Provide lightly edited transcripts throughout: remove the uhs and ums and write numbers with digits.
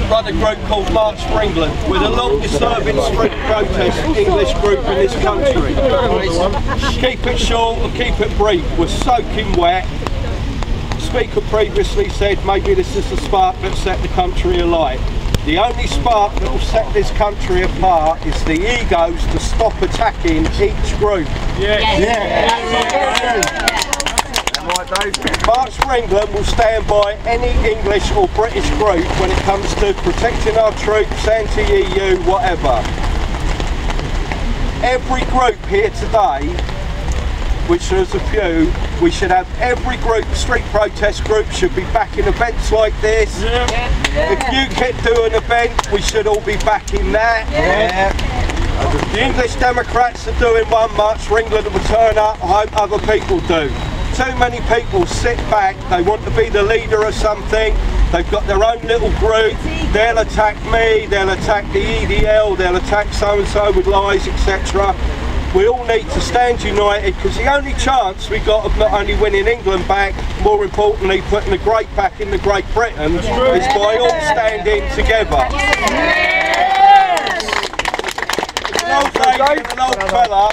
run a group called March for England. We're the longest serving street protest English group in this country. Keep it short and keep it brief. We're soaking wet. The speaker previously said maybe this is the spark that set the country alight. The only spark that will set this country apart is the egos to stop attacking each group. March for England will stand by any English or British group when it comes to protecting our troops, anti-EU, whatever. Every group here today, which there's a few, we should have every group, street protest group should be backing events like this. If UKIP do an event, we should all be backing that. The English Democrats are doing one, March for England will turn up, I hope other people do. Too many people sit back, they want to be the leader of something, they've got their own little group, they'll attack me, they'll attack the EDL, they'll attack so-and-so with lies, etc. We all need to stand united, because the only chance we've got of not only winning England back, more importantly putting the great back in the Great Britain, is by all standing together. There's an old fella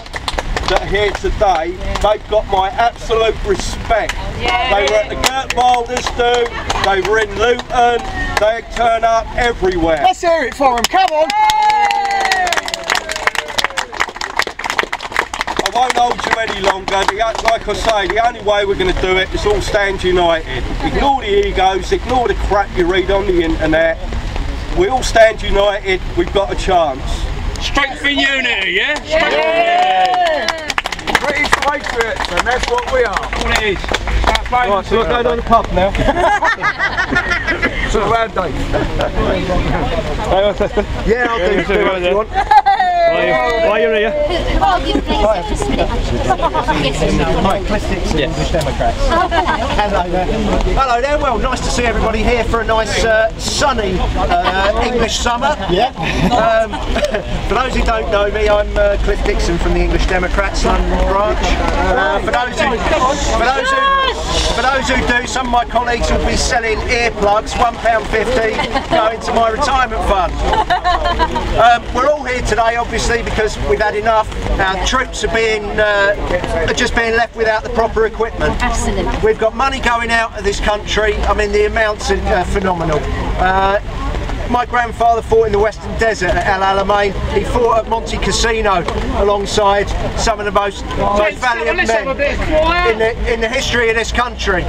that are here today, they've got my absolute respect. They were at the Gert Wilders do, they were in Luton, they turn up everywhere. Let's hear it for them, come on! I won't hold you any longer. Like I say, the only way we're going to do it is all stand united. Ignore the egos, ignore the crap you read on the internet. We all stand united, we've got a chance. Strength in unity, yeah? British Patriots, and that's what we are. All it is. Right, so we're going to the pub now. So around Dave. Yeah, I'll do it if you want. Why are you here? Hi, Cliff Dixon English Democrats. Hello there. Hello there. Well, nice to see everybody here for a nice sunny English summer. Yeah. For those who don't know me, I'm Cliff Dixon from the English Democrats London branch. For those who do, some of my colleagues will be selling earplugs, £1.50, going to my retirement fund. We're all here today, obviously, because we've had enough. Our troops are just being left without the proper equipment. Absolutely. We've got money going out of this country. I mean, the amounts are phenomenal. My grandfather fought in the Western Desert at El Alamein. He fought at Monte Cassino alongside some of the most valiant men in the history of this country.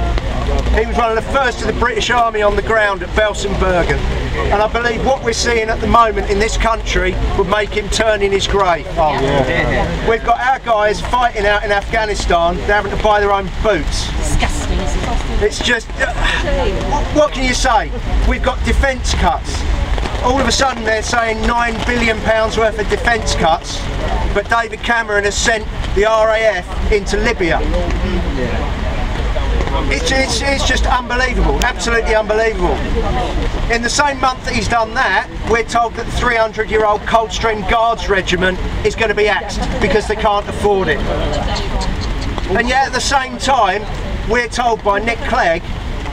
He was one of the first of the British Army on the ground at Belsenbergen. And I believe what we're seeing at the moment in this country would make him turn in his grave. Oh, yeah. We've got our guys fighting out in Afghanistan, they're having to buy their own boots. Disgusting, isn't it? It's just, what can you say? We've got defence cuts. All of a sudden they're saying £9 billion worth of defence cuts, but David Cameron has sent the RAF into Libya. It's just unbelievable, absolutely unbelievable. In the same month that he's done that, we're told that the 300-year-old Coldstream Guards Regiment is going to be axed because they can't afford it. And yet at the same time, we're told by Nick Clegg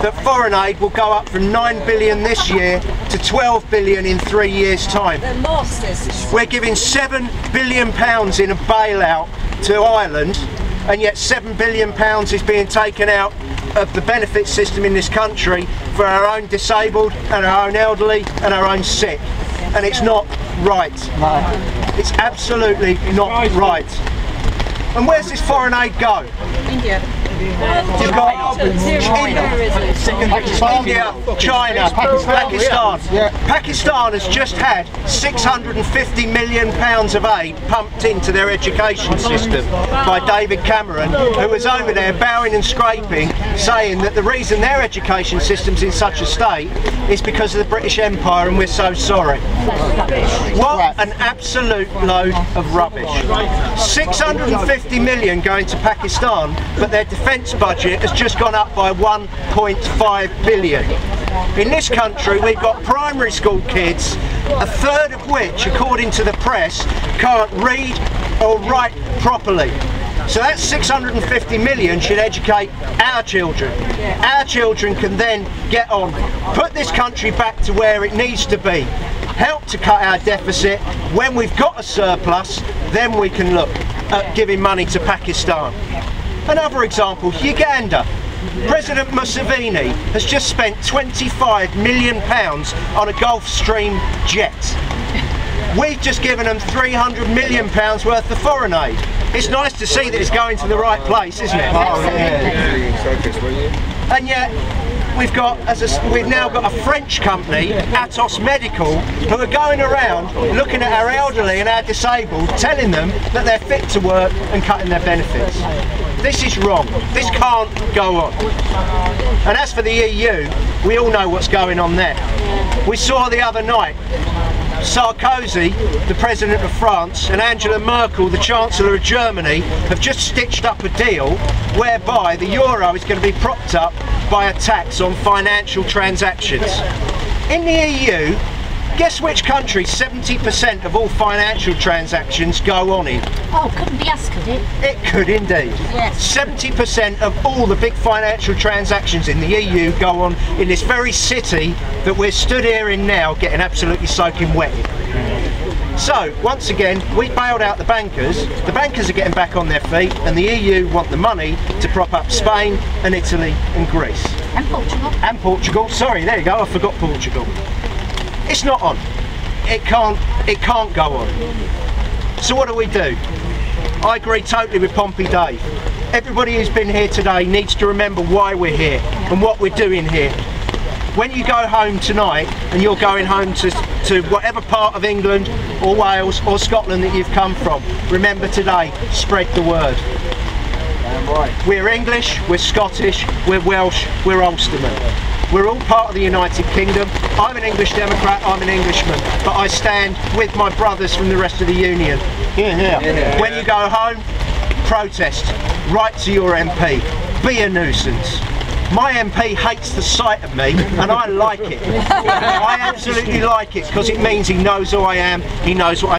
that foreign aid will go up from £9 billion this year to £12 billion in 3 years' time. We're giving £7 billion in a bailout to Ireland, and yet £7 billion is being taken out of the benefit system in this country for our own disabled and our own elderly and our own sick. And it's not right. It's absolutely not right. And where's this foreign aid go? India. You've got India, China, Pakistan. Pakistan has just had £650 million of aid pumped into their education system by David Cameron, who was over there bowing and scraping, saying that the reason their education system's in such a state is because of the British Empire, and we're so sorry. What an absolute load of rubbish. 650 million going to Pakistan, but their defence budget has just gone up by 1.5 billion. In this country we've got primary school kids, a third of which, according to the press, can't read or write properly. So that 650 million should educate our children. Our children can then get on, put this country back to where it needs to be, help to cut our deficit. When we've got a surplus, then we can look at giving money to Pakistan. Another example, Uganda. President Museveni has just spent £25 million on a Gulfstream jet. We've just given them £300 million worth of foreign aid. It's nice to see that it's going to the right place, isn't it? And yet, we've now got a French company, Atos Medical, who are going around looking at our elderly and our disabled, telling them that they're fit to work and cutting their benefits. This is wrong. This can't go on. And as for the EU, we all know what's going on there. We saw the other night Sarkozy, the President of France, and Angela Merkel, the Chancellor of Germany, have just stitched up a deal whereby the euro is going to be propped up by a tax on financial transactions. In the EU, guess which country 70% of all financial transactions go on in? Oh, couldn't be us, could it? It could indeed. Yes. 70% of all the big financial transactions in the EU go on in this very city that we're stood here in now, getting absolutely soaking wet in. So, once again, we bailed out the bankers are getting back on their feet, and the EU want the money to prop up Spain and Italy and Greece. And Portugal. And Portugal, sorry, there you go, I forgot Portugal. It's not on. It can't go on. So what do we do? I agree totally with Pompey Dave. Everybody who's been here today needs to remember why we're here and what we're doing here. When you go home tonight and you're going home to whatever part of England or Wales or Scotland that you've come from, remember today, spread the word. We're English, we're Scottish, we're Welsh, we're Ulstermen. We're all part of the United Kingdom. I'm an English Democrat, I'm an Englishman, but I stand with my brothers from the rest of the Union. When you go home, protest, write to your MP, be a nuisance. My MP hates the sight of me, and I like it. I absolutely like it, because it means he knows who I am, he knows what I